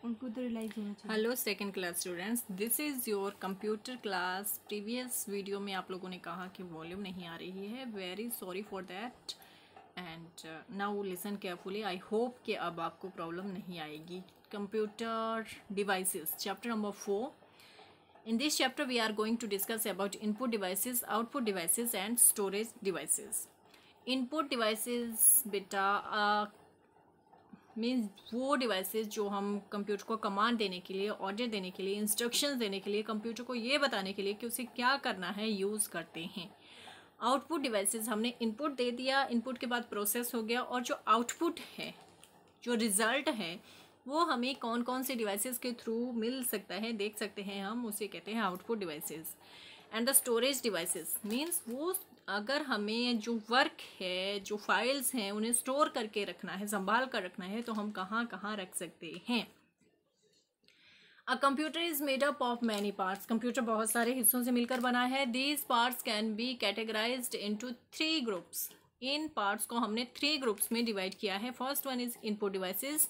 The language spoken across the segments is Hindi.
उनको तो रियलाइज होना चाहिए। Hello second class students, this is your computer class. Previous video में आप लोगों ने कहा कि वॉल्यूम नहीं आ रही है, very sorry for that and now listen carefully. I hope कि अब आपको प्रॉब्लम नहीं आएगी। Computer devices, chapter number 4। In this chapter we are going to discuss about input devices, output devices and storage devices. Input devices बेटा मीन्स वो डिवाइसेस जो हम कंप्यूटर को कमांड देने के लिए, ऑर्डर देने के लिए, इंस्ट्रक्शंस देने के लिए, कंप्यूटर को ये बताने के लिए कि उसे क्या करना है, यूज़ करते हैं। आउटपुट डिवाइसेस, हमने इनपुट दे दिया, इनपुट के बाद प्रोसेस हो गया, और जो आउटपुट है, जो रिज़ल्ट है, वो हमें कौन कौन से डिवाइसेस के थ्रू मिल सकता है, देख सकते हैं हम, उसे कहते हैं output devices. And the storage devices means वो अगर हमें जो वर्क है, जो फाइल्स हैं, उन्हें स्टोर करके रखना है, संभाल कर रखना है, तो हम कहाँ कहाँ रख सकते हैं। A computer is made up of many parts. Computer बहुत सारे हिस्सों से मिलकर बना है। These parts can be categorised into 3 groups. इन पार्ट्स को हमने 3 ग्रुप्स में डिवाइड किया है। First one is input devices.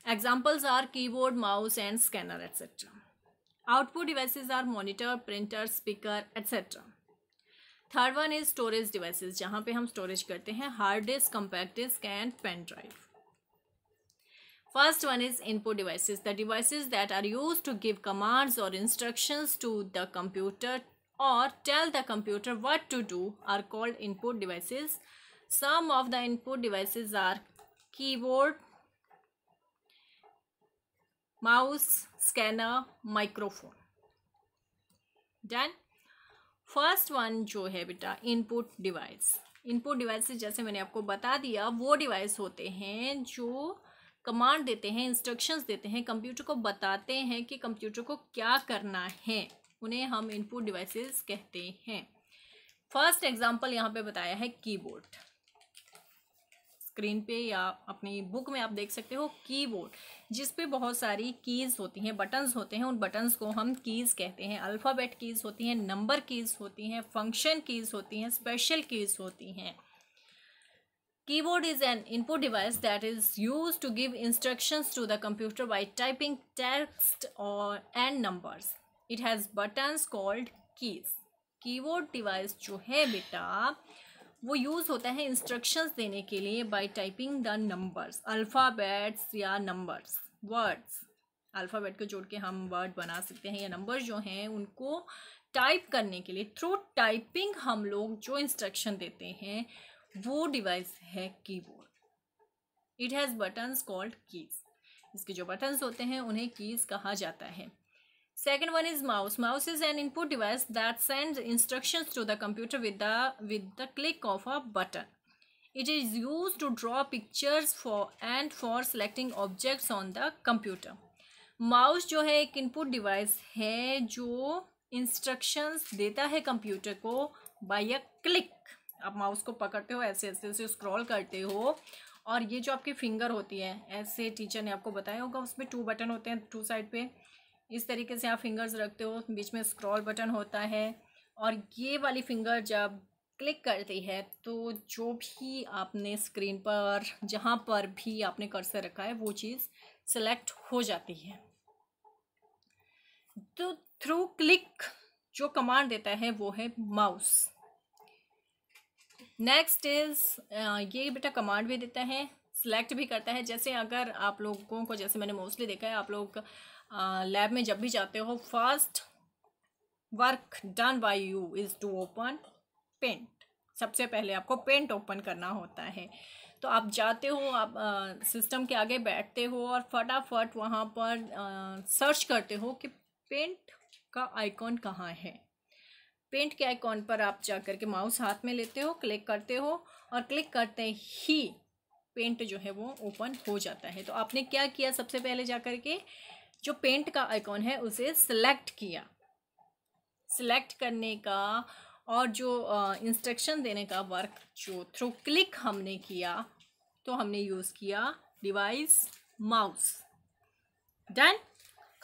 Examples are keyboard, mouse and scanner etcetera. Output devices are monitor, printer, speaker, etc. Third one is storage devices, जहाँ पे हम स्टोरेज करते हैं, hard disc, compact disc and pen drive. First one is input devices, the devices that are used to give commands और instructions to the computer or tell the computer what to do are called input devices. Some of the input devices are keyboard, mouse, scanner, microphone. Done. First one जो है बेटा इनपुट डिवाइस। इनपुट डिवाइसेस जैसे मैंने आपको बता दिया, वो डिवाइस होते हैं जो कमांड देते हैं, इंस्ट्रक्शंस देते हैं, कंप्यूटर को बताते हैं कि कंप्यूटर को क्या करना है, उन्हें हम इनपुट डिवाइसेस कहते हैं। फर्स्ट एग्जांपल यहाँ पे बताया है कीबोर्ड। स्क्रीन पे या अपनी बुक में आप देख सकते हो कीबोर्ड, जिस पे बहुत सारी कीज़ होती हैं, बटन्स होते हैं। उन बटन्स को हम कीज़ कहते हैं। अल्फ़ाबेट कीज़ होती हैं, नंबर कीज़ होती हैं, फंक्शन कीज़ होती हैं, स्पेशल कीज़ होती हैं। Keyboard is an input device that is used to give instructions to the computer by typing text and numbers. It has buttons called keys. Keyboard device जो है बेटा वो यूज़ होता है इंस्ट्रक्शंस देने के लिए bye typing the numbers, alphabets या नंबर्स, वर्ड्स। अल्फ़ाबेट को जोड़ के हम वर्ड बना सकते हैं, या नंबर जो हैं उनको टाइप करने के लिए थ्रू टाइपिंग हम लोग जो इंस्ट्रक्शन देते हैं, वो डिवाइस है keyboard. It has buttons called keys. इसके जो बटन्स होते हैं उन्हें कीज़ कहा जाता है। Second one is mouse. Mouse is an input device that sends instructions to the computer with the click of a button. It is used to draw pictures for selecting objects on the computer. Mouse जो है एक input device है जो instructions देता है कंप्यूटर को by a click. आप माउस को पकड़ते हो, ऐसे ऐसे ऐसे स्क्रॉल करते हो, और ये जो आपकी फिंगर होती है, ऐसे टीचर ने आपको बताया होगा, उसमें 2 बटन होते हैं 2 साइड पे। इस तरीके से आप फिंगर्स रखते हो, बीच में स्क्रॉल बटन होता है, और ये वाली फिंगर जब क्लिक करती है तो जो भी आपने स्क्रीन पर, जहाँ पर भी आपने कर्सर रखा है, वो चीज़ सेलेक्ट हो जाती है। तो थ्रू क्लिक जो कमांड देता है वो है माउस। नेक्स्ट इज ये बेटा कमांड भी देता है, सिलेक्ट भी करता है। जैसे अगर आप लोगों को, जैसे मैंने मोस्टली देखा है, आप लोग लैब में जब भी जाते हो, first work done by you is to open paint. सबसे पहले आपको पेंट ओपन करना होता है। तो आप जाते हो, आप सिस्टम के आगे बैठते हो और फटाफट वहाँ पर सर्च करते हो कि पेंट का आइकॉन कहाँ है। पेंट के आइकॉन पर आप जा कर के माउस हाथ में लेते हो, क्लिक करते हो, और क्लिक करते ही पेंट जो है वो ओपन हो जाता है। तो आपने क्या किया, सबसे पहले जा कर के जो पेंट का आइकॉन है उसे सिलेक्ट किया। सिलेक्ट करने का और जो इंस्ट्रक्शन देने का वर्क जो थ्रू क्लिक हमने किया, तो हमने यूज़ किया device mouse. Done.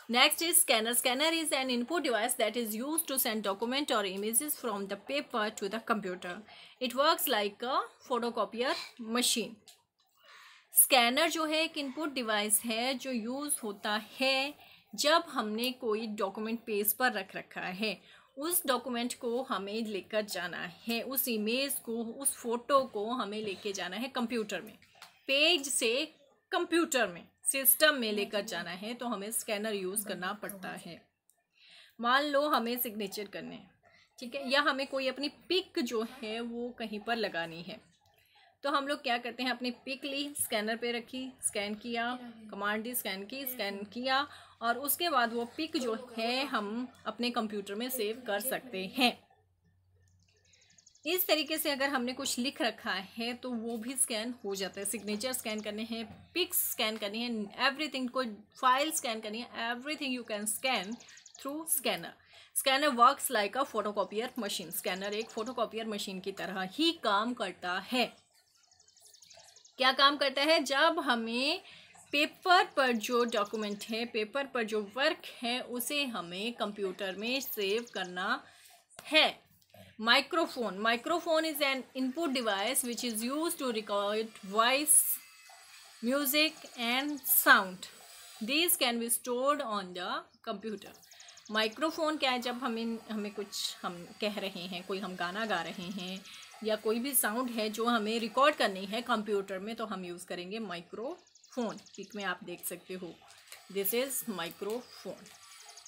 Next is scanner. Scanner is an input device that is used to send document or images from the paper to the computer. It works like a photocopier machine. Scanner जो है एक इनपुट डिवाइस है जो यूज़ होता है जब हमने कोई डॉक्यूमेंट पेज पर रख रखा है, उस डॉक्यूमेंट को हमें लेकर जाना है, उस इमेज को, उस फोटो को हमें लेके जाना है कंप्यूटर में, पेज से कंप्यूटर में, सिस्टम में लेकर जाना है, तो हमें स्कैनर यूज़ करना पड़ता है। मान लो हमें सिग्नेचर करने हैं, ठीक है, या हमें कोई अपनी पिक जो है वो कहीं पर लगानी है, तो हम लोग क्या करते हैं, अपनी पिक ली, स्कैनर पे रखी, स्कैन किया, कमांड दी, स्कैन की, स्कैन किया, और उसके बाद वो पिक जो है हम अपने कंप्यूटर में सेव कर सकते हैं। इस तरीके से अगर हमने कुछ लिख रखा है तो वो भी स्कैन हो जाता है। सिग्नेचर स्कैन करने हैं, पिक्स स्कैन करनी है, एवरीथिंग, कोई फाइल स्कैन करनी है, everything you can scan through scanner. Scanner works like a photocopier machine. Scanner एक फोटोकॉपियर मशीन की तरह ही काम करता है। क्या काम करता है? जब हमें पेपर पर जो डॉक्यूमेंट है, पेपर पर जो वर्क है, उसे हमें कंप्यूटर में सेव करना है। Microphone. Microphone is an input device which is use to record voice, music and sound. These can be stored on the computer. Microphone क्या है? जब हमें कुछ हम कह रहे हैं, कोई हम गाना गा रहे हैं, या कोई भी साउंड है जो हमें रिकॉर्ड करनी है कंप्यूटर में, तो हम यूज़ करेंगे माइक्रोफोन। पिक में आप देख सकते हो, दिस इज़ माइक्रोफोन।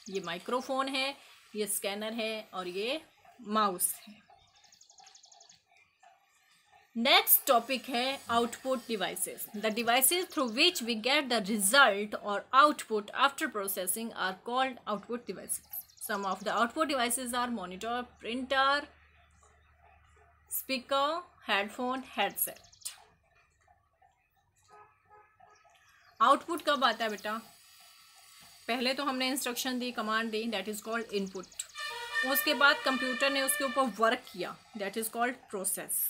ये माइक्रोफोन है, ये स्कैनर है, और ये माउस है। नेक्स्ट टॉपिक है output devices. The devices through which we get the result और output after processing are called output devices. Some of the output devices are monitor, printer, speaker, headphone, headset. Output कब आता है बेटा? पहले तो हमने इंस्ट्रक्शन दी, कमांड दी, दैट इज कॉल्ड इनपुट। उसके बाद कंप्यूटर ने उसके ऊपर वर्क किया, दैट इज कॉल्ड प्रोसेस।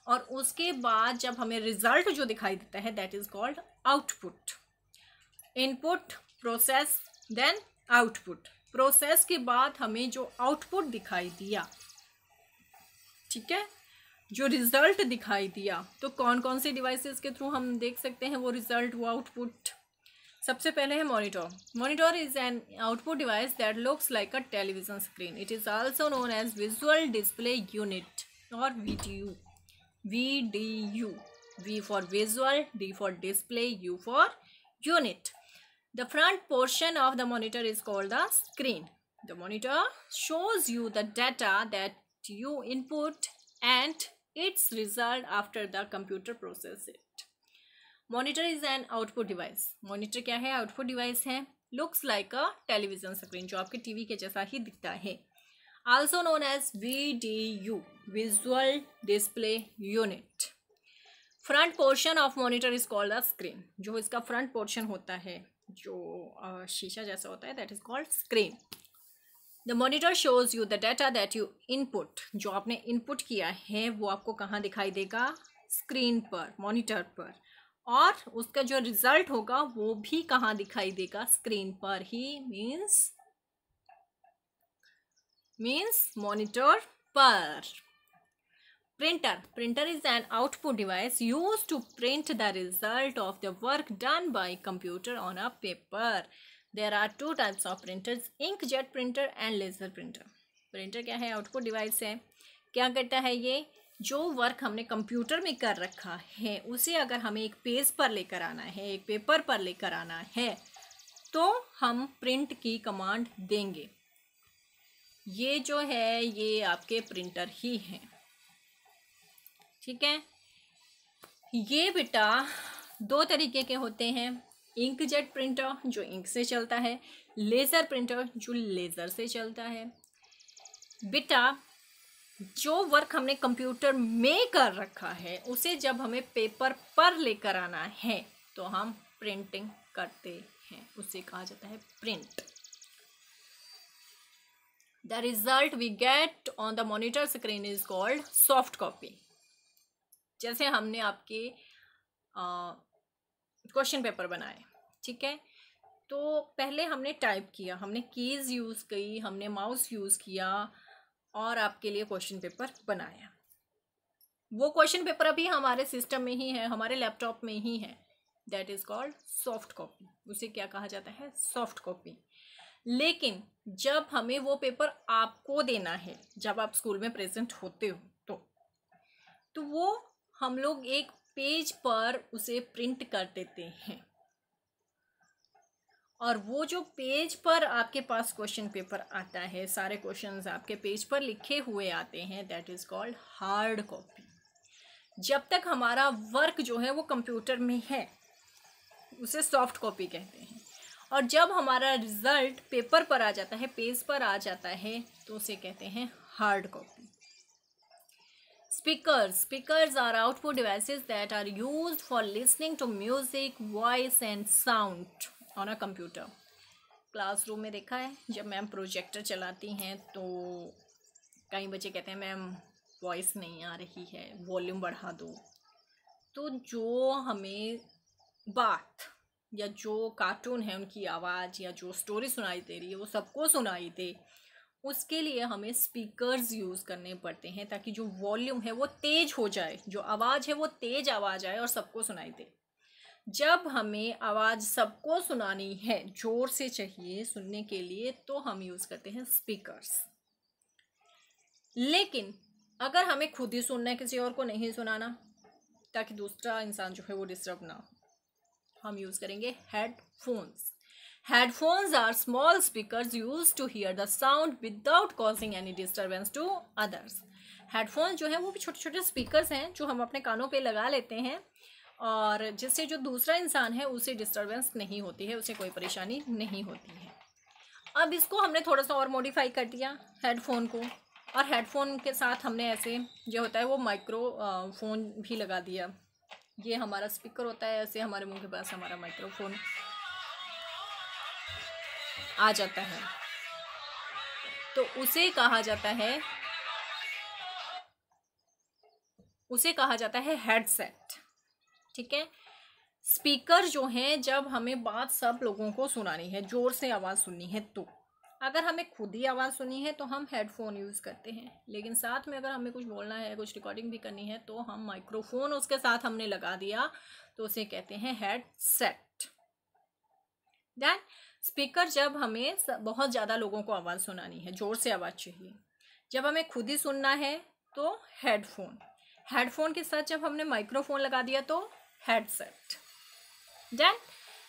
और उसके बाद जब हमें रिजल्ट जो दिखाई देता है, that is called output. Input, process, then output. Process के बाद हमें जो आउटपुट दिखाई दिया, ठीक है, जो रिजल्ट दिखाई दिया, तो कौन कौन से डिवाइसेस के थ्रू हम देख सकते हैं वो रिजल्ट, वो आउटपुट? सबसे पहले है monitor. Monitor is an output device that looks like a television screen. It is also known as visual display unit और VDU। VDU, V for visual, D for display, U for unit. The front portion of the monitor is called the screen. The monitor shows you the data that you input and its result after the computer process it. Monitor is an output device. Monitor क्या है? आउटपुट डिवाइस है। Looks like a television screen, जो आपके टीवी के जैसा ही दिखता है। Also known as VDU, Visual Display Unit. Front portion of monitor is called a screen. जो इसका फ्रंट पोर्शन होता है, जो शीशा जैसा होता है, that is called screen. The monitor shows you the data that you input. जो आपने इनपुट किया है वो आपको कहाँ दिखाई देगा? स्क्रीन पर, मॉनिटर पर। और उसका जो रिजल्ट होगा वो भी कहाँ दिखाई देगा? स्क्रीन पर ही। मीन्स मॉनिटर पर। Printer. Printer is an output device use to print the result of the work done by computer on a paper. There are two types of printers, inkjet printer and laser printer. Printer क्या है? आउटपुट डिवाइस है। क्या करता है ये? जो वर्क हमने कंप्यूटर में कर रखा है उसे अगर हमें एक पेज पर लेकर आना है, एक पेपर पर लेकर आना है, तो हम प्रिंट की कमांड देंगे। ये जो है ये आपके प्रिंटर ही हैं, ठीक है। ये बेटा दो तरीके के होते हैं, इंकजेट प्रिंटर जो इंक से चलता है, लेज़र प्रिंटर जो लेज़र से चलता है। बेटा जो वर्क हमने कंप्यूटर में कर रखा है उसे जब हमें पेपर पर लेकर आना है तो हम प्रिंटिंग करते हैं, उसे कहा जाता है print. The result we get on the monitor screen is called soft copy. जैसे हमने आपके क्वेश्चन पेपर बनाए, ठीक है, तो पहले हमने टाइप किया, हमने कीज़ यूज़ की, हमने माउस यूज़ किया और आपके लिए क्वेश्चन पेपर बनाया। वो क्वेश्चन पेपर अभी हमारे सिस्टम में ही है, हमारे लैपटॉप में ही है, that is called soft copy. उसे क्या कहा जाता है? Soft copy. लेकिन जब हमें वो पेपर आपको देना है, जब आप स्कूल में प्रेजेंट होते हो तो वो हम लोग एक पेज पर उसे प्रिंट कर देते हैं, और वो जो पेज पर आपके पास क्वेश्चन पेपर आता है, सारे क्वेश्चंस आपके पेज पर लिखे हुए आते हैं, that is called hard copy. जब तक हमारा वर्क जो है वो कंप्यूटर में है, उसे सॉफ्ट कॉपी कहते हैं, और जब हमारा रिजल्ट पेपर पर आ जाता है, पेज पर आ जाता है, तो उसे कहते हैं hard copy. Speakers are output devices that are used for listening to music, voice and sound on a computer. Classroom में देखा है, जब मैम प्रोजेक्टर चलाती हैं तो कई बच्चे कहते हैं मैम वॉइस नहीं आ रही है, वॉल्यूम बढ़ा दो। तो जो हमें बात या जो कार्टून है उनकी आवाज़ या जो स्टोरी सुनाई दे रही है वो सबको सुनाई दे, उसके लिए हमें स्पीकर्स यूज़ करने पड़ते हैं, ताकि जो वॉल्यूम है वो तेज़ हो जाए, जो आवाज़ है वो तेज़ आवाज़ आए और सबको सुनाई दे। जब हमें आवाज़ सबको सुनानी है, ज़ोर से चाहिए सुनने के लिए, तो हम यूज़ करते हैं स्पीकर्स। लेकिन अगर हमें खुद ही सुनना है, किसी और को नहीं सुनाना, ताकि दूसरा इंसान जो है वो डिस्टर्ब ना हो, हम यूज़ करेंगे headphones. Headphones are small speakers used to hear the sound without causing any disturbance to others. Headphones जो है वो भी छोटे छोटे स्पीकर्स हैं जो हम अपने कानों पे लगा लेते हैं, और जिससे जो दूसरा इंसान है उसे डिस्टर्बेंस नहीं होती है, उसे कोई परेशानी नहीं होती है। अब इसको हमने थोड़ा सा और मॉडिफाई कर दिया हेडफोन को, और हेडफोन के साथ हमने ऐसे जो होता है वो माइक्रो फोन भी लगा दिया। ये हमारा स्पीकर होता है, ऐसे हमारे मुंह के पास हमारा माइक्रोफोन आ जाता है, तो उसे कहा जाता है हेडसेट। ठीक है। स्पीकर जो हैं, जब हमें बात सब लोगों को सुनानी है, जोर से आवाज़ सुननी है, तो अगर हमें खुद ही आवाज़ सुननी है तो हम हेडफोन यूज़ करते हैं, लेकिन साथ में अगर हमें कुछ बोलना है, कुछ रिकॉर्डिंग भी करनी है, तो हम माइक्रोफोन उसके साथ हमने लगा दिया, तो उसे कहते हैं हेडसेट। देन स्पीकर, जब हमें बहुत ज़्यादा लोगों को आवाज़ सुनानी है, ज़ोर से आवाज़ चाहिए, जब हमें खुद ही सुनना है तो हेडफोन के साथ जब हमने माइक्रोफोन लगा दिया तो headset. Then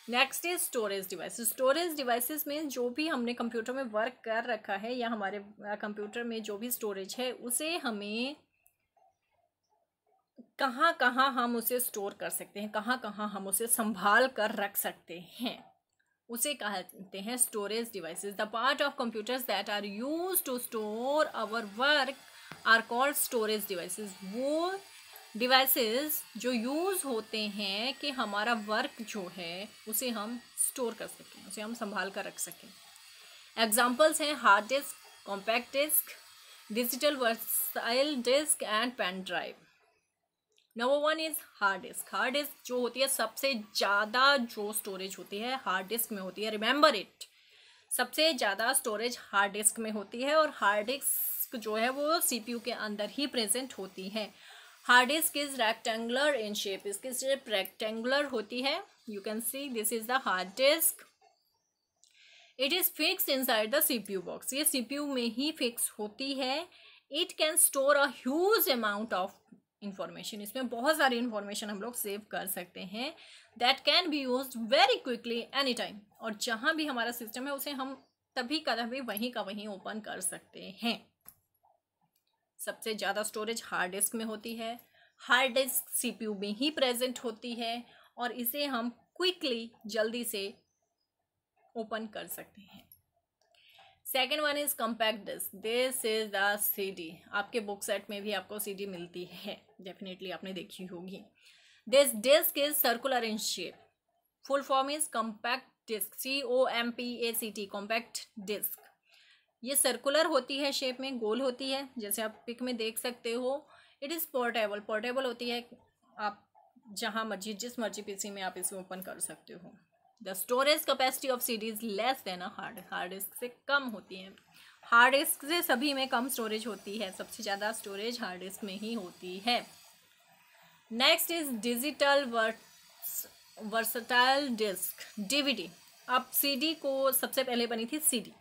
next is storage devices. Storage devices में जो भी हमने कंप्यूटर में वर्क कर रखा है, या हमारे कंप्यूटर में जो भी स्टोरेज है, उसे हमें कहाँ कहाँ हम उसे स्टोर कर सकते हैं, कहाँ कहाँ हम उसे संभाल कर रख सकते हैं, उसे कहते हैं storage devices. The part of computers that are used to store our work are called storage devices. वो डिवाइसेस जो यूज़ होते हैं कि हमारा वर्क जो है उसे हम स्टोर कर सकें, उसे हम संभाल कर रख सकें। एग्जाम्पल्स हैं hard disk, compact disk, digital versatile disk and pen drive. Number 1 is hard disk. Hard disk जो होती है, सबसे ज़्यादा जो स्टोरेज होती है हार्ड डिस्क में होती है। रिमेंबर इट, सबसे ज़्यादा स्टोरेज हार्ड डिस्क में होती है, और हार्ड डिस्क जो है वो सीपीयू के अंदर ही प्रेजेंट होती है। Hard disk is rectangular in shape, इसकी शेप रेक्टेंगुलर होती है। You can see this is the hard disk. It is fix inside the CPU box, ये सीपीयू में ही फिक्स होती है। It can store a huge amount of information, इसमें बहुत सारी इंफॉर्मेशन हम लोग सेव कर सकते हैं। That can be use very quickly any time, और जहाँ भी हमारा सिस्टम है उसे हम तभी का तभी वहीं का वहीं ओपन कर सकते हैं। सबसे ज़्यादा स्टोरेज हार्ड डिस्क में होती है। हार्ड डिस्क सीपीयू में ही प्रेजेंट होती है, और इसे हम क्विकली जल्दी से ओपन कर सकते हैं। Second one is compact disk. This is the CD. आपके बुक सेट में भी आपको सीडी मिलती है, डेफिनेटली आपने देखी होगी। This disk is circular in shape. Full form is compact disk, COMPACT, compact disk. ये सर्कुलर होती है शेप में, गोल होती है, जैसे आप पिक में देख सकते हो। इट इज़ पोर्टेबल, पोर्टेबल होती है, आप जहाँ मर्जी जिस मर्जी पीसी में आप इसे ओपन कर सकते हो। The storage capacity of CD is less than a hard disc से कम होती है। हार्ड डिस्क से सभी में कम स्टोरेज होती है, सबसे ज़्यादा स्टोरेज हार्ड डिस्क में ही होती है। Next is digital versatile disk, DVD. अब सीडी को सबसे पहले बनी थी सीडी,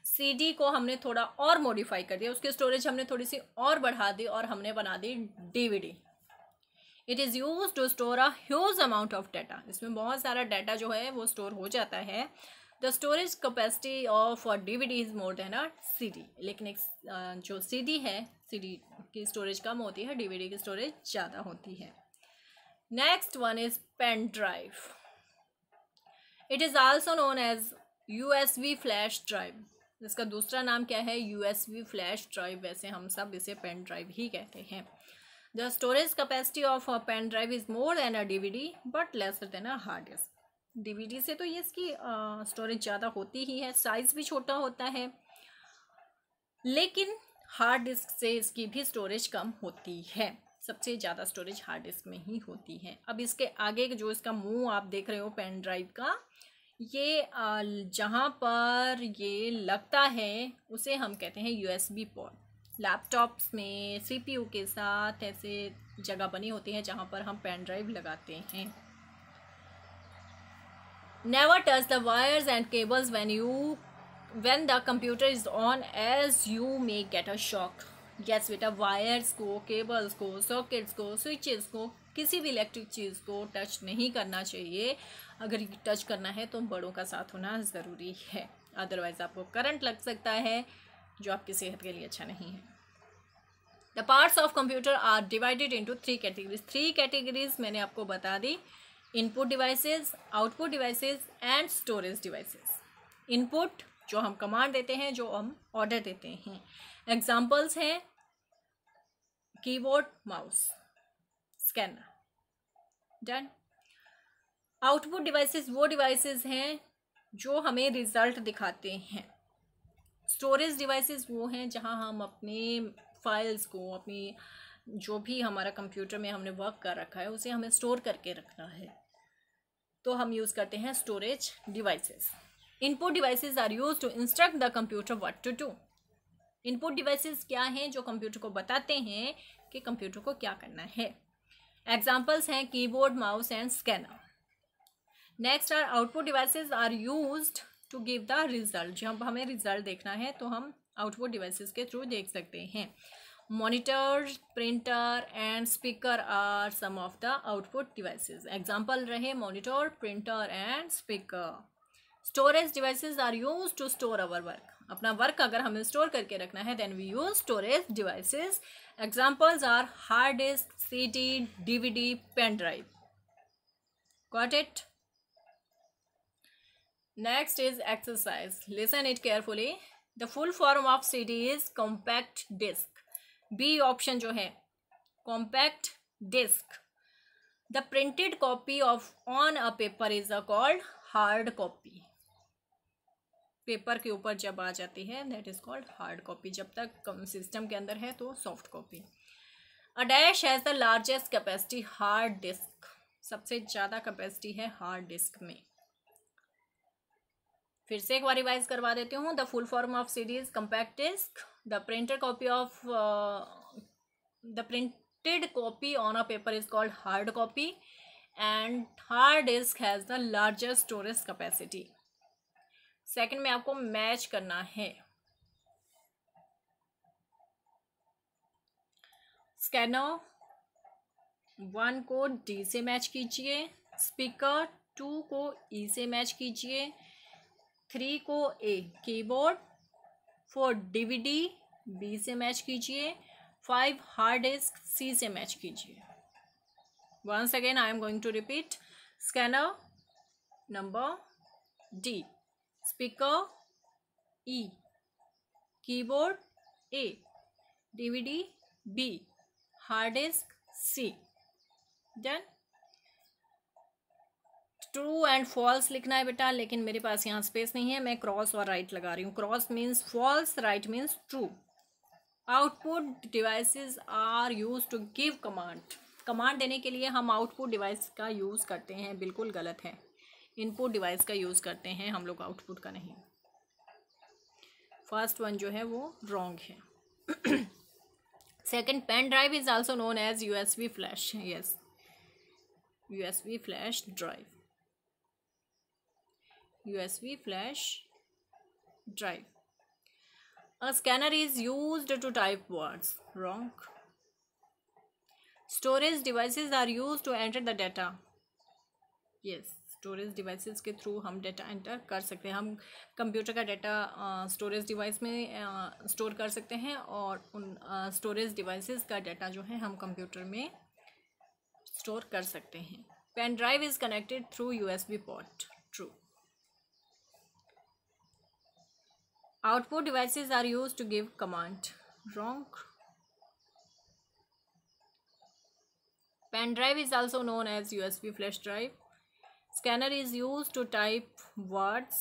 सीडी को हमने थोड़ा और मॉडिफाई कर दिया, उसकी स्टोरेज हमने थोड़ी सी और बढ़ा दी और हमने बना दी DVD. It is use to store a huge amount of data, इसमें बहुत सारा डाटा जो है वो स्टोर हो जाता है। The storage capacity of DVD is more than a CD, लेकिन एक जो सीडी है, सीडी की स्टोरेज कम होती है, डीवीडी की स्टोरेज ज़्यादा होती है। Next one is pen drive. It is also known as USB flash drive, इसका दूसरा नाम क्या है, यूएसबी फ्लैश ड्राइव। वैसे हम सब इसे पेन ड्राइव ही कहते हैं। The storage capacity of a pen drive is more than a DVD but lesser than a hard disk. DVD से तो ये इसकी स्टोरेज ज़्यादा होती ही है, साइज़ भी छोटा होता है, लेकिन हार्ड डिस्क से इसकी भी स्टोरेज कम होती है। सबसे ज़्यादा स्टोरेज हार्ड डिस्क में ही होती है। अब इसके आगे जो इसका मुंह आप देख रहे हो पेन ड्राइव का, ये जहाँ पर ये लगता है उसे हम कहते हैं यूएसबी पोर्ट। लैपटॉप्स में सीपीयू के साथ ऐसे जगह बनी होती है जहाँ पर हम पेन ड्राइव लगाते हैं। Never touch the wires and cables when the computer is on as you may get a shock। Yes बेटा, वायर्स को, केबल्स को, सॉकेट्स को, स्विचेस को, किसी भी इलेक्ट्रिक चीज़ को टच नहीं करना चाहिए। अगर टच करना है तो बड़ों का साथ होना ज़रूरी है, अदरवाइज़ आपको करंट लग सकता है जो आपकी सेहत के लिए अच्छा नहीं है। The parts of computer are divided into 3 categories. 3 categories मैंने आपको बता दी, input devices, output devices and storage devices. Input जो हम कमांड देते हैं, जो हम ऑर्डर देते हैं। एग्जाम्पल्स हैं keyboard, mouse, scanner, done. Output devices वो डिवाइसेस हैं जो हमें रिजल्ट दिखाते हैं। स्टोरेज डिवाइसेस वो हैं जहां हम अपने फाइल्स को, अपनी जो भी हमारा कंप्यूटर में हमने वर्क कर रखा है उसे हमें स्टोर करके रखना है, तो हम यूज़ करते हैं storage devices. Input devices are use to instruct the computer what to do. Input devices क्या हैं, जो कंप्यूटर को बताते हैं कि कंप्यूटर को क्या करना है। एग्जाम्पल्स हैं keyboard, mouse and scanner. Next are output devices are used to give the result. जब हमें रिजल्ट देखना है तो हम आउटपुट डिवाइसेस के थ्रू देख सकते हैं। Monitor, printer and speaker are some of the output devices. Example रहे monitor, printer and speaker. Storage devices are use to store our work. अपना वर्क अगर हमें स्टोर करके रखना है then we use storage devices. Examples are hard disk, CD, DVD, pen drive. Got it? Next is exercise, listen it carefully. The full form of CD is compact disc. B option जो है compact disk. The printed copy of on a paper is called hard copy. Paper के ऊपर जब आ जाती है that is called hard copy, जब तक सिस्टम के अंदर है तो soft copy. A dash has the largest capacity, hard disk. सबसे ज़्यादा कैपेसिटी है हार्ड डिस्क में। फिर से एक बार रिवाइज करवा देती हूँ। The full form of CD is compact disk. The printed copy on a paper is called hard copy and hard disk has the largest storage capacity. Second में आपको मैच करना है। स्कैनर 1 को डी से मैच कीजिए, स्पीकर 2 को ई से मैच कीजिए, 3 को ए, कीबोर्ड 4 डीवीडी बी से मैच कीजिए, 5 हार्ड डिस्क सी से मैच कीजिए। Once again I am going to repeat. Scanner number D, speaker E, keyboard A, DVD B, hard disk C. Done. True and false लिखना है बेटा, लेकिन मेरे पास यहाँ स्पेस नहीं है, मैं क्रॉस और राइट लगा रही हूँ। Cross means false, right means true. Output devices are use to give command. Command देने के लिए हम आउटपुट डिवाइस का यूज़ करते हैं, बिल्कुल गलत है। इनपुट डिवाइस का यूज़ करते हैं हम लोग, आउटपुट का नहीं। फर्स्ट वन जो है वो रॉन्ग है। Second, pen drive is also known as USB flash. Yes, USB flash drive. USB flash drive. A scanner is used to type words. Wrong. Storage devices are used to enter the data. Yes, storage devices के थ्रू हम डाटा एंटर कर सकते हैं. हम कंप्यूटर का डाटा स्टोरेज डिवाइस में स्टोर कर सकते हैं और उन स्टोरेज डिवाइसेस का डाटा जो है हम कंप्यूटर में स्टोर कर सकते हैं. Pen drive is connected through USB port. True. Output devices are used to give command. Wrong. Pen drive is also known as USB flash drive. Scanner is used to type words.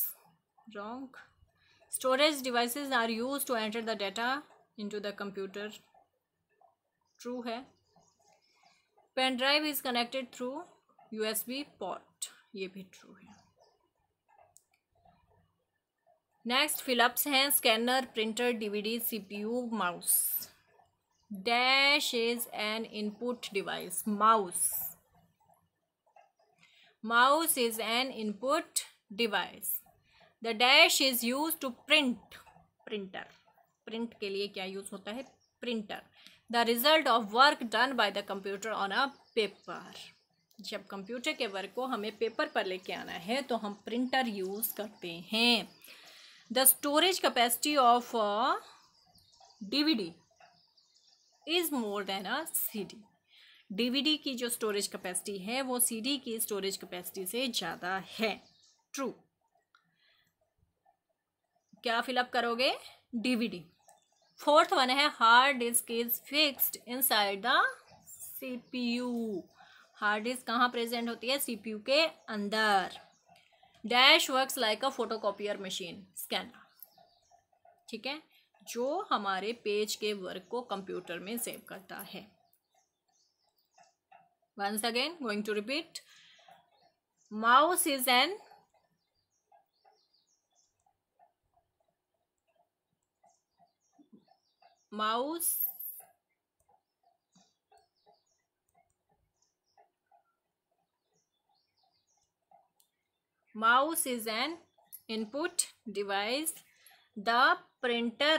Wrong. Storage devices are used to enter the data into the computer. True है. Pen drive is connected through USB port. ये भी true है. Next fill-ups हैं scanner, printer, DVD, CPU, mouse. Dash is an input device. Mouse is an input device. The dash is used to print. Printer. Print के लिए क्या यूज होता है? Printer. The result of work done by the computer on a paper. जब कंप्यूटर के वर्क को हमें पेपर पर लेके आना है तो हम प्रिंटर यूज करते हैं. The storage capacity of a DVD is more than a CD. DVD की जो स्टोरेज कैपेसिटी है वो CD की स्टोरेज कैपेसिटी से ज़्यादा है. ट्रू. क्या फिलअप करोगे? DVD. फोर्थ वन है hard disk is fixed inside the CPU. Hard disk कहाँ प्रेजेंट होती है? CPU के अंदर. Dash works like a photocopier machine. Scanner. ठीक है, जो हमारे पेज के वर्क को कंप्यूटर में सेव करता है. Once again going to repeat. Mouse is an mouse is an input device. The printer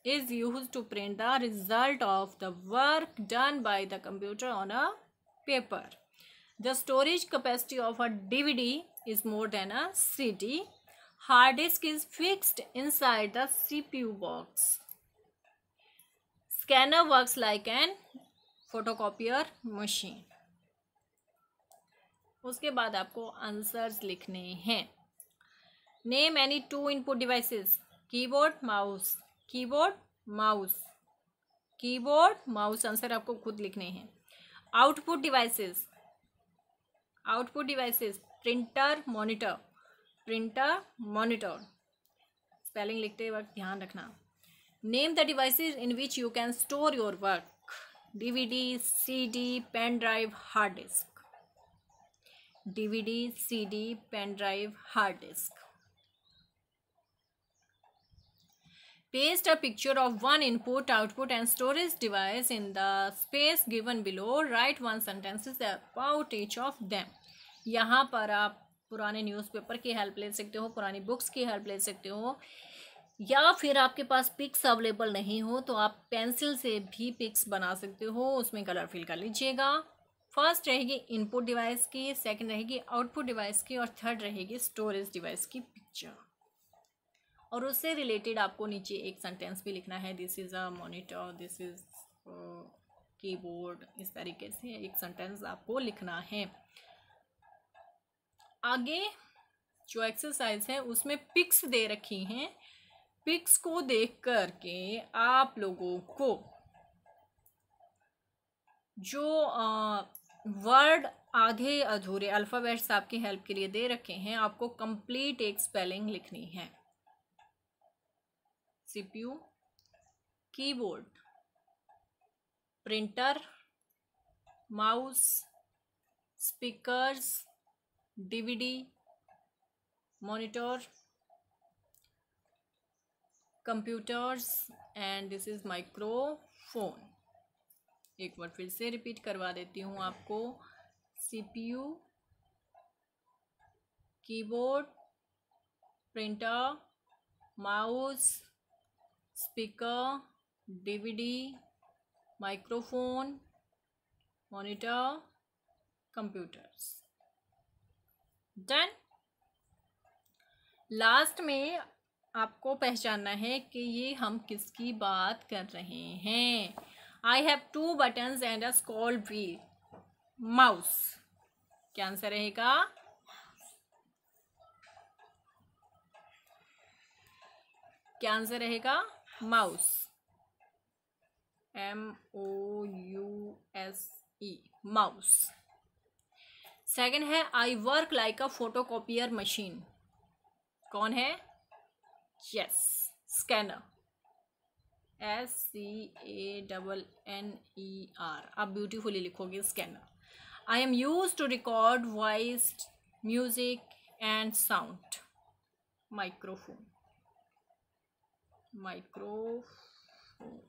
is used to print the result of the work done by the computer on a paper. The storage capacity of a DVD is more than a CD. Hard disk is fixed inside the CPU box. Scanner works like an photocopier machine. उसके बाद आपको आंसर्स लिखने हैं. Name any two input devices. Keyboard, mouse. Keyboard, mouse. Keyboard, mouse. Answer आपको खुद लिखने हैं. Output devices. Output devices printer, monitor. Printer, monitor. Spelling लिखते वक्त ध्यान रखना. Name the devices in which you can store your work. DVD, CD, pen drive, hard disk. DVD, CD, pen drive, hard disk. Paste a picture of one input, output and storage device in the space given below. Write one sentences about each of them. यहाँ पर आप पुराने न्यूज़पेपर की हेल्प ले सकते हो, पुरानी बुक्स की हेल्प ले सकते हो, या फिर आपके पास पिक्स अवेलेबल नहीं हो तो आप पेंसिल से भी पिक्स बना सकते हो. उसमें कलर फिल कर लीजिएगा. फर्स्ट रहेगी इनपुट डिवाइस की, सेकंड रहेगी आउटपुट डिवाइस की और थर्ड रहेगी स्टोरेज डिवाइस की पिक्चर. और उससे रिलेटेड आपको नीचे एक सेंटेंस भी लिखना है. This is a monitor, this is keyboard. इस तरीके से एक सेंटेंस आपको लिखना है. आगे जो एक्सरसाइज है उसमें पिक्स दे रखी हैं. पिक्स को देख कर के आप लोगों को जो वर्ड आधे अधूरे अल्फ़ाबेट्स आपकी हेल्प के लिए दे रखे हैं, आपको कंप्लीट एक स्पेलिंग लिखनी है. CPU, keyboard, printer, mouse, speakers, DVD, monitor, computers and this is microphone. एक बार फिर से रिपीट करवा देती हूँ आपको. CPU, keyboard, printer, mouse, speaker, DVD, microphone, monitor, computers. Done. Last में आपको पहचानना है कि ये हम किसकी बात कर रहे हैं. I have 2 buttons and a scroll wheel. Mouse. क्या आंसर रहेगा? क्या आंसर रहेगा? माउस. MOUSE. माउस. सेकंड है I work like a photocopier machine. कौन है? Yes, scanner. SCANNER. आप ब्यूटीफुली लिखोगे scanner. I am use to record voice, music and sound. Microphone. Microphone.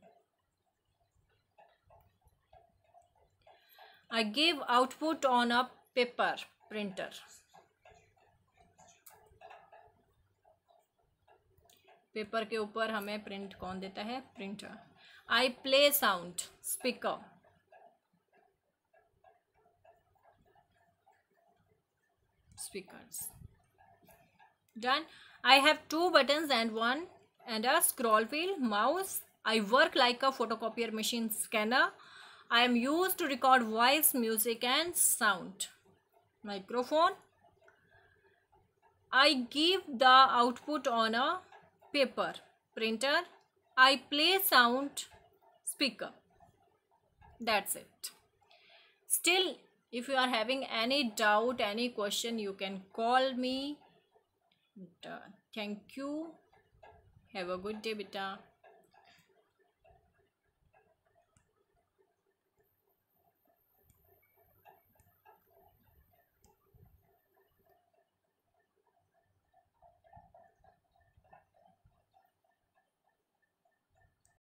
I give output on a paper. Printer. Paper के ऊपर हमें प्रिंट कौन देता है? Printer. I play sound. Speaker. Speakers. Done. I have 2 buttons and a scroll wheel. Mouse. I work like a photocopier machine. Scanner. I am used to record voice, music and sound. Microphone. I give the output on a paper. Printer. I play sound. Speaker. That's it. Still, if you are having any doubt, any question, you can call me. Thank you. Have a good day, beta.